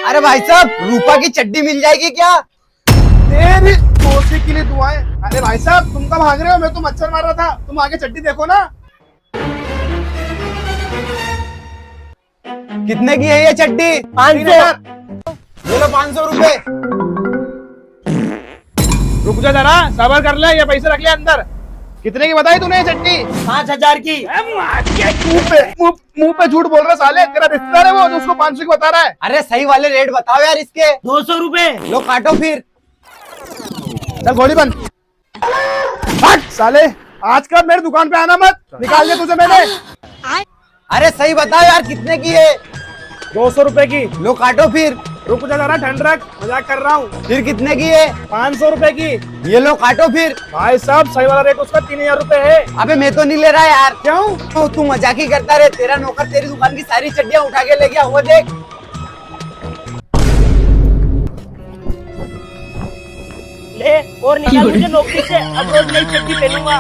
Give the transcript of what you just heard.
अरे भाई साहब, रूपा की चड्डी मिल जाएगी क्या? तेरी दोस्ती के लिए दुआएं। अरे भाई साहब, तुम कब भाग रहे हो? मैं तो मच्छर मार रहा था, तुम आगे चड्डी देखो ना। कितने की है ये चड्डी? 500। ये लो 500 रुपए। रुक जा जरा, सबर कर ले, ये पैसे रख ले अंदर। कितने की बताई तूने ये चड्डी? 5,000 की। मुंह पे झूठ बोल रहा साले, तेरा रिश्तेदार है वो जो उसको 500 की बता रहा है। अरे सही वाले रेट बताओ यार इसके। 200 रुपए। लो काटो फिर। चल गोली बंद। हट साले, आज का मेरी दुकान पे आना मत, निकाल दिया तुझे मैंने। अरे सही बताओ यार, कितने की है? 200 रुपए की। लो काटो फिर। रुक जा जरा, ठंड रख, मजाक कर रहा हूँ। फिर कितने की है? 500 रुपए की। ये लो काटो फिर। भाई साहब, सही वाला रेट उसका 3000 रुपए है। अबे मैं तो नहीं ले रहा यार। क्यों? तो तू मजाक ही करता रहे। तेरा नौकर तेरी दुकान की सारी चड्डियां उठा के ले गया, वो देख। ले और निकाल मुझे नौकरी से, अब रोज नई चड्डी पहनूंगा।